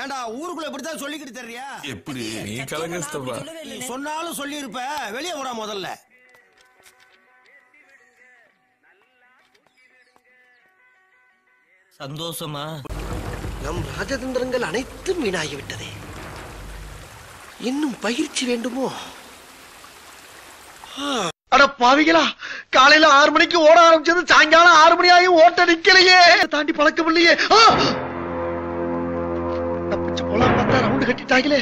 ஏண்டா ஊருக்குள்ள இப்படித்தான் சொல்லிக்கிட்டு தெரியா? எப்படி நீ கலங்கஸ்தப்பா சொன்னாலும் சொல்லி இருப்ப. வெளியே போடா முதல்ல. சந்தோஷமா? நம் ராஜதந்திரங்கள் அனைத்தும் வீணாகிவிட்டதே. இன்னும் பயிற்சி வேண்டுமோ? அட பாவிகளா, காலையில 6 மணிக்கு ஓட ஆரம்பிச்சது சாயங்காலம் 6 மணி ஆகி ஓட்ட நிக்கலையே. தாண்டி பழக்கம் இல்லையே. தப்பிச்சு போலாம் பார்த்தா ரவுண்டு கட்டிட்டாங்களே.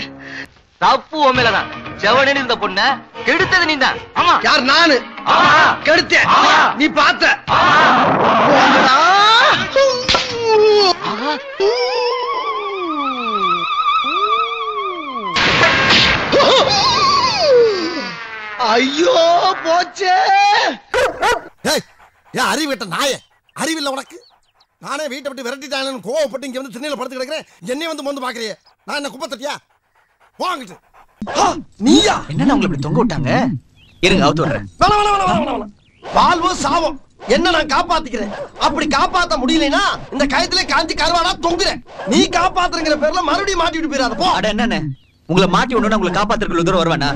தப்பு உண்மையிலதான். செவனேன்னு இந்த பொண்ண கெடுத்தது நீ தான். ஆமா. யார்? நானு கெடுத்தேன். நீ பார்த்த. ஐயோ போச்சே. அறிவிட்ட நாய, அறிவில்ல உனக்கு? நானே வீட்டை விட்டு விரட்டிட்டாங்கன்னு கோவப்பட்டு இங்க வந்து திண்ணையில படுத்து கிடக்குறேன். என்னைய வந்து பாக்குறிய? நான் என்ன குப்பை தட்டியா? வாங்கிட்டு நீயா? என்ன உங்களை இப்படி தொங்க விட்டாங்க? இருங்க அவுத்து விடுறேன். வாழ்வோ சாவோ என்ன நான் காப்பாத்திக்கிறேன். அப்படி காப்பாத்த முடியலனா இந்த கயத்திலே காஞ்சி கருவாடா தொங்குறேன். நீ காப்பாத்துறங்கிற பேர்ல மறுபடியும் மாட்டிட்டு போயிடாத போ. அட என்னண்ணே, உங்களை மாட்டி விடணும்னா உங்களை காப்பாத்துறதுக்கு தூரம் வருவானா?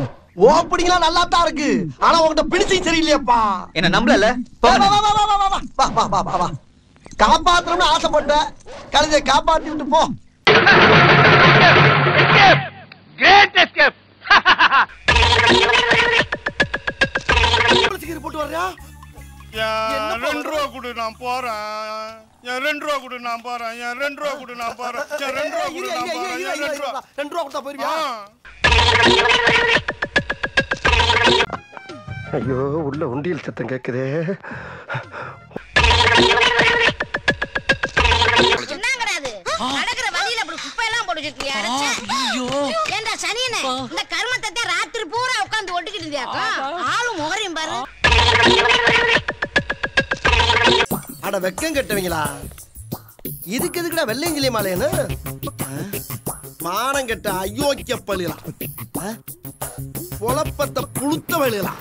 ஓப்பனிங்லாம் நல்லா தான் இருக்கு. ஆனா உங்ககிட்ட பிடிச்சும் சரியில்லையாப்பா. என்ன நம்பல? காப்பாத்தணும்னு ஆசைப்பட்ட கழுதை காப்பாத்தி விட்டு போ. போட்டு வர்றியா? 2 ரூபா கொடு நான் போறேன். 2 ரூபா கொடு நான் போறேன். 2 ரூபா கொடு நான் போறேன். 2 ரூபா கொடு நான் போறேன். 2 ரூபா கொடுத்தா போயிருவியா? ஐயோ உள்ள உண்டியல் சத்தம் கேக்குதே. என்னங்கறாது? நடக்கிற வழியில அப்படி குப்பை எல்லாம் போட்டு வச்சிருக்கியா? ஐயோ ஏண்டா சனியனே, இந்த கர்மத்தை ராத்திரி பூரா உட்கார்ந்து ஒட்டிக்கிட்டு இருந்தியாக்கா? ஆளு முகரையும் பாரு. அட வெக்கம் கெட்டவங்களா, இதுக்கு எதுக்குடா வெள்ளையங்கிலி மாலையன்னு? மானம் கெட்ட அயோக்கிய பள்ளிகளா, பொழப்பத்தை புழுத்த வழிகளா.